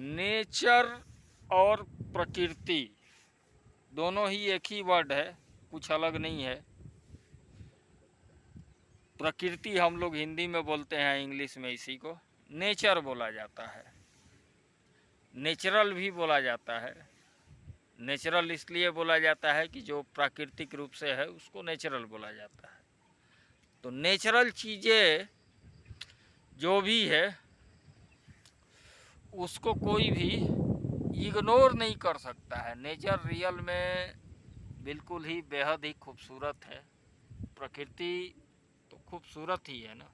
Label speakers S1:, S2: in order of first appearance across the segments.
S1: Nature और प्रकृति दोनों ही एक ही वर्ड है, कुछ अलग नहीं है। प्रकृति हम लोग हिंदी में बोलते हैं, इंग्लिश में इसी को नेचर बोला जाता है। नेचुरल भी बोला जाता है। नेचुरल इसलिए बोला जाता है कि जो प्राकृतिक रूप से है उसको नेचुरल बोला जाता है। तो नेचुरल चीज़ें जो भी है उसको कोई भी इग्नोर नहीं कर सकता है। नेचर रियल में बिल्कुल ही बेहद ही खूबसूरत है। प्रकृति तो खूबसूरत ही है ना,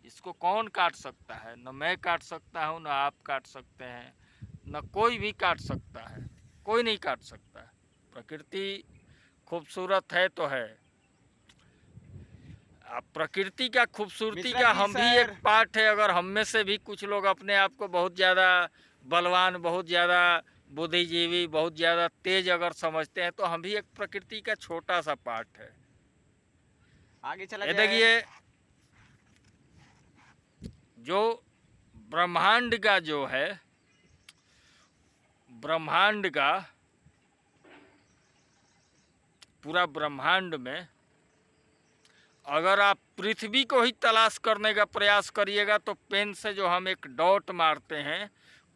S1: इसको कौन काट सकता है? न मैं काट सकता हूँ, न आप काट सकते हैं, न कोई भी काट सकता है। कोई नहीं काट सकता। प्रकृति खूबसूरत है तो है। अब प्रकृति का खूबसूरती का हम भी एक पार्ट है। अगर हम में से भी कुछ लोग अपने आप को बहुत ज़्यादा बलवान, बहुत ज़्यादा बुद्धिजीवी, बहुत ज़्यादा तेज अगर समझते हैं तो हम भी एक प्रकृति का छोटा सा पार्ट है।
S2: आगे चला
S1: ये
S2: जाए।
S1: देखिए, जो ब्रह्मांड का जो है, ब्रह्मांड का पूरा ब्रह्मांड में अगर आप पृथ्वी को ही तलाश करने का प्रयास करिएगा तो पेन से जो हम एक डॉट मारते हैं,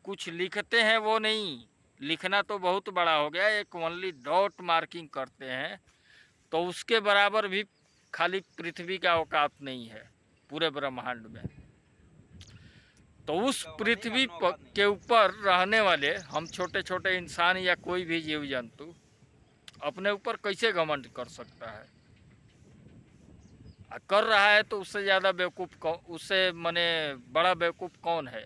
S1: कुछ लिखते हैं, वो नहीं, लिखना तो बहुत बड़ा हो गया, एक ओनली डॉट मार्किंग करते हैं तो उसके बराबर भी खाली पृथ्वी का औकात नहीं है पूरे ब्रह्मांड में। तो उस पृथ्वी के ऊपर रहने वाले हम छोटे छोटे इंसान या कोई भी जीव जंतु अपने ऊपर कैसे घमंड कर सकता है? कर रहा है तो उससे ज़्यादा बेवकूफ़ कौन, उससे मने बड़ा बेवकूफ़ कौन है?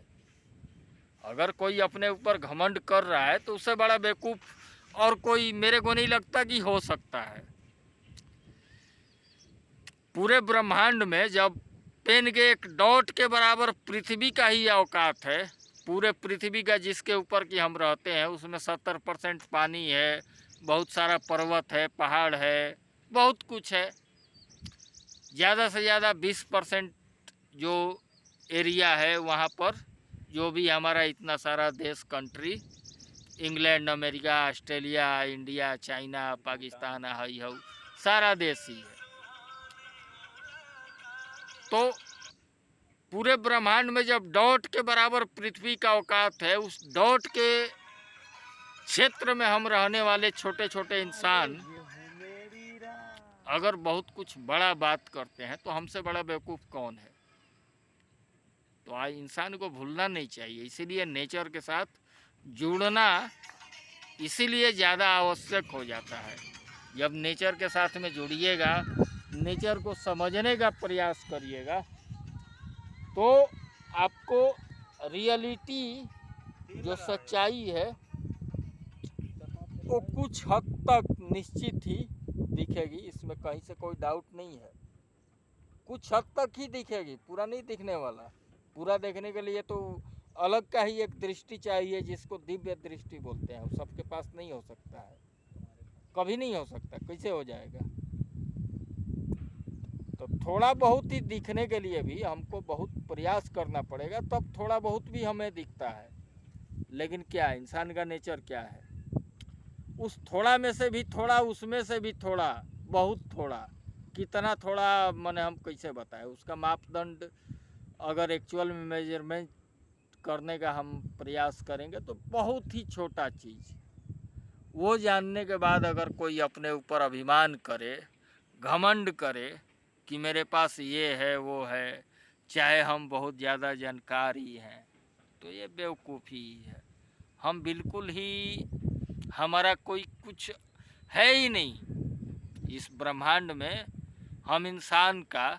S1: अगर कोई अपने ऊपर घमंड कर रहा है तो उससे बड़ा बेवकूफ़ और कोई मेरे को नहीं लगता कि हो सकता है। पूरे ब्रह्मांड में जब पेन के एक डॉट के बराबर पृथ्वी का ही औकात है, पूरे पृथ्वी का जिसके ऊपर कि हम रहते हैं उसमें 70% पानी है, बहुत सारा पर्वत है, पहाड़ है, बहुत कुछ है। ज़्यादा से ज़्यादा 20% जो एरिया है वहाँ पर जो भी हमारा इतना सारा देश, country, England, America, Australia, India, China, Pakistan, hi how सारा देश ही है। तो पूरे ब्रह्मांड में जब डॉट के बराबर पृथ्वी का औकात है, उस डॉट के क्षेत्र में हम रहने वाले छोटे छोटे इंसान अगर बहुत कुछ बड़ा बात करते हैं तो हमसे बड़ा बेवकूफ़ कौन है? तो आज इंसान को भूलना नहीं चाहिए। इसीलिए नेचर के साथ जुड़ना इसीलिए ज़्यादा आवश्यक हो जाता है। जब नेचर के साथ में जुड़िएगा, नेचर को समझने का प्रयास करिएगा तो आपको रियलिटी जो सच्चाई है वो कुछ हद तक निश्चित ही दिखेगी। इसमें कहीं से कोई डाउट नहीं है। कुछ हद तक ही दिखेगी, पूरा नहीं दिखने वाला। पूरा देखने के लिए तो अलग का ही एक दृष्टि चाहिए, जिसको दिव्य दृष्टि बोलते हैं। सबके पास नहीं हो सकता है, कभी नहीं हो सकता। कैसे हो जाएगा? तो थोड़ा बहुत ही दिखने के लिए भी हमको बहुत प्रयास करना पड़ेगा, तब थोड़ा बहुत भी हमें दिखता है। लेकिन क्या इंसान का नेचर क्या है? उस थोड़ा में से भी थोड़ा, उसमें से भी थोड़ा, बहुत थोड़ा, कितना थोड़ा मैंने हम कैसे बताएं? उसका मापदंड अगर एक्चुअल में मेजरमेंट करने का हम प्रयास करेंगे तो बहुत ही छोटा चीज़। वो जानने के बाद अगर कोई अपने ऊपर अभिमान करे, घमंड करे कि मेरे पास ये है वो है, चाहे हम बहुत ज़्यादा जानकार ही हैं, तो ये बेवकूफ़ी है। हम बिल्कुल ही, हमारा कोई कुछ है ही नहीं इस ब्रह्मांड में। हम इंसान का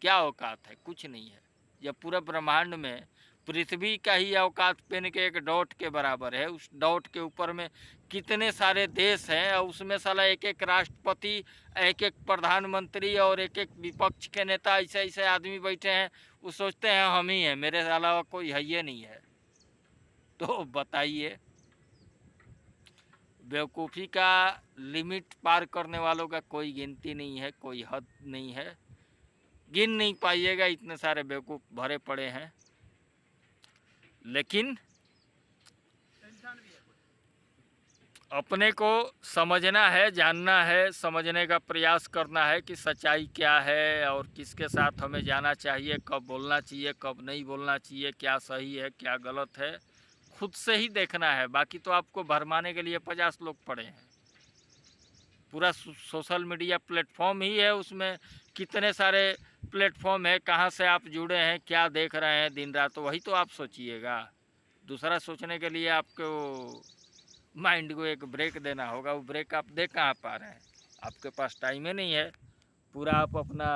S1: क्या औकात है? कुछ नहीं है। जब पूरा ब्रह्मांड में पृथ्वी का ही औकात पेन के एक डॉट के बराबर है, उस डॉट के ऊपर में कितने सारे देश हैं और उसमें साला एक एक राष्ट्रपति, एक एक प्रधानमंत्री और एक एक विपक्ष के नेता, ऐसे ऐसे आदमी बैठे हैं। वो सोचते हैं हम ही हैं, मेरे अलावा कोई है ही नहीं है। तो बताइए, बेवकूफ़ी का लिमिट पार करने वालों का कोई गिनती नहीं है, कोई हद नहीं है। गिन नहीं पाइएगा, इतने सारे बेवकूफ़ भरे पड़े हैं। लेकिन अपने को समझना है, जानना है, समझने का प्रयास करना है कि सच्चाई क्या है और किसके साथ हमें जाना चाहिए, कब बोलना चाहिए, कब नहीं बोलना चाहिए, क्या सही है, क्या गलत है, खुद से ही देखना है। बाकी तो आपको भरमाने के लिए 50 लोग पड़े हैं। पूरा सोशल मीडिया प्लेटफॉर्म ही है, उसमें कितने सारे प्लेटफॉर्म है, कहाँ से आप जुड़े हैं, क्या देख रहे हैं दिन रात, तो वही तो आप सोचिएगा। दूसरा सोचने के लिए आपको माइंड को एक ब्रेक देना होगा। वो ब्रेक आप दे कहाँ पा रहे हैं? आपके पास टाइम ही नहीं है। पूरा आप अपना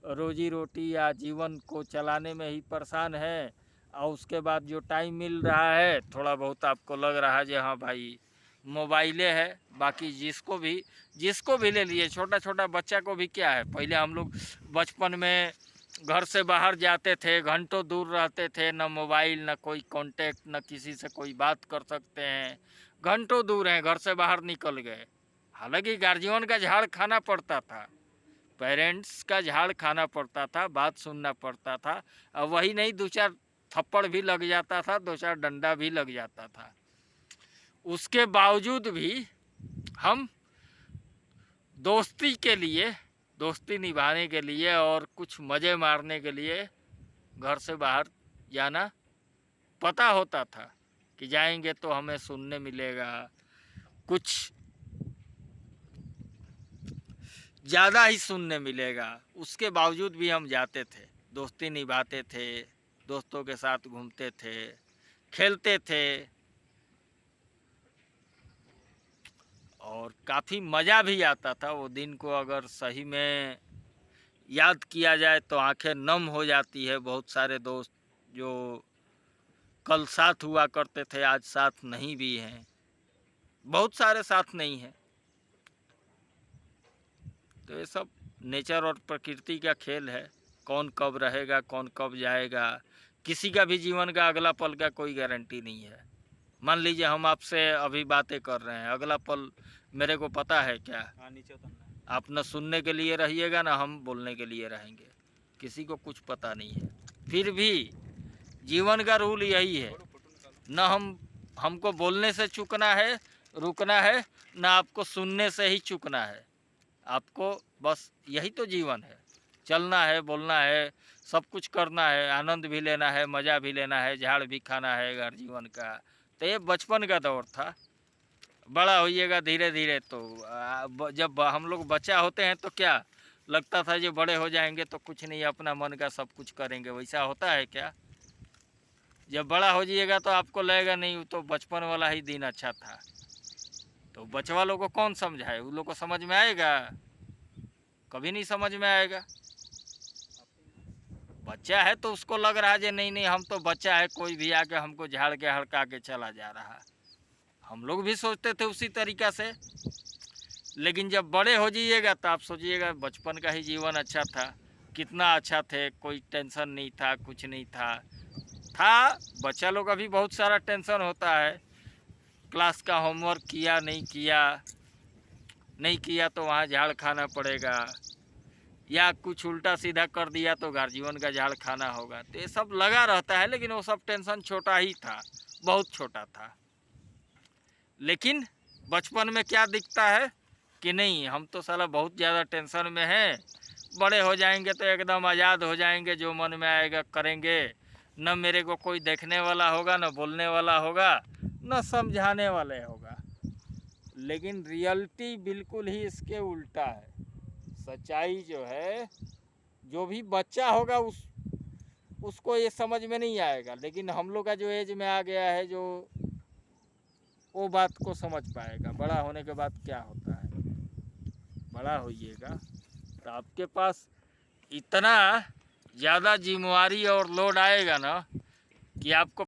S1: रोजी रोटी या जीवन को चलाने में ही परेशान है, और उसके बाद जो टाइम मिल रहा है थोड़ा बहुत आपको लग रहा है कि हाँ भाई मोबाइले है। बाकी जिसको भी ले लिए, छोटा छोटा बच्चा को भी क्या है, पहले हम लोग बचपन में घर से बाहर जाते थे, घंटों दूर रहते थे, न मोबाइल, न कोई कांटेक्ट, न किसी से कोई बात कर सकते हैं, घंटों दूर हैं, घर से बाहर निकल गए। हालांकि गार्जियन का झाड़ खाना पड़ता था, पेरेंट्स का झाड़ खाना पड़ता था, बात सुनना पड़ता था, और वही नहीं 2-4 थप्पड़ भी लग जाता था, 2-4 डंडा भी लग जाता था। उसके बावजूद भी हम दोस्ती के लिए, दोस्ती निभाने के लिए और कुछ मज़े मारने के लिए घर से बाहर जाना पता होता था कि जाएंगे तो हमें सुनने मिलेगा, कुछ ज़्यादा ही सुनने मिलेगा। उसके बावजूद भी हम जाते थे, दोस्ती निभाते थे, दोस्तों के साथ घूमते थे, खेलते थे, और काफ़ी मज़ा भी आता था। वो दिन को अगर सही में याद किया जाए तो आंखें नम हो जाती है। बहुत सारे दोस्त जो कल साथ हुआ करते थे आज साथ नहीं भी हैं, बहुत सारे साथ नहीं हैं। तो ये सब नेचर और प्रकृति का खेल है। कौन कब रहेगा, कौन कब जाएगा, किसी का भी जीवन का अगला पल का कोई गारंटी नहीं है। मान लीजिए हम आपसे अभी बातें कर रहे हैं, अगला पल मेरे को पता है क्या?
S2: नीचे उतरना है।
S1: आप न सुनने के लिए रहिएगा, ना हम बोलने के लिए रहेंगे, किसी को कुछ पता नहीं है। फिर भी जीवन का रूल यही है, न हमको बोलने से चूकना है, रुकना है, ना आपको सुनने से ही चूकना है। आपको बस यही तो जीवन है, चलना है, बोलना है, सब कुछ करना है, आनंद भी लेना है, मज़ा भी लेना है, झाड़ भी खाना है घर जीवन का। तो ये बचपन का दौर था। बड़ा होइएगा धीरे धीरे तो जब हम लोग बच्चा होते हैं तो क्या लगता था, जो बड़े हो जाएंगे तो कुछ नहीं, अपना मन का सब कुछ करेंगे। वैसा होता है क्या? जब बड़ा हो जाइएगा तो आपको लगेगा नहीं, तो बचपन वाला ही दिन अच्छा था। तो बच्चे वालों को कौन समझाए? उन लोग को समझ में आएगा? कभी नहीं समझ में आएगा। बच्चा है तो उसको लग रहा है कि नहीं नहीं हम तो बच्चा है, कोई भी आके हमको झाड़ के हड़का के चला जा रहा है। हम लोग भी सोचते थे उसी तरीक़ा से। लेकिन जब बड़े हो जाइएगा तो आप सोचिएगा बचपन का ही जीवन अच्छा था, कितना अच्छा थे, कोई टेंशन नहीं था, कुछ नहीं था। बच्चा लोग अभी बहुत सारा टेंशन होता है, क्लास का होमवर्क किया नहीं किया तो वहाँ झाड़ खाना पड़ेगा, या कुछ उल्टा सीधा कर दिया तो गार्जियन का झाड़ खाना होगा। तो ये सब लगा रहता है, लेकिन वो सब टेंशन छोटा ही था, बहुत छोटा था। लेकिन बचपन में क्या दिखता है कि नहीं हम तो साला बहुत ज़्यादा टेंशन में हैं, बड़े हो जाएंगे तो एकदम आज़ाद हो जाएंगे, जो मन में आएगा करेंगे, न मेरे को कोई देखने वाला होगा, न बोलने वाला होगा, न समझाने वाले होगा। लेकिन रियलिटी बिल्कुल ही इसके उल्टा है। सच्चाई जो है, जो भी बच्चा होगा उसको ये समझ में नहीं आएगा, लेकिन हम लोग का जो एज में आ गया है, जो वो बात को समझ पाएगा। बड़ा होने के बाद क्या होता है, बड़ा होइएगा तो आपके पास इतना ज़्यादा जिम्मेवारी और लोड आएगा ना कि आपको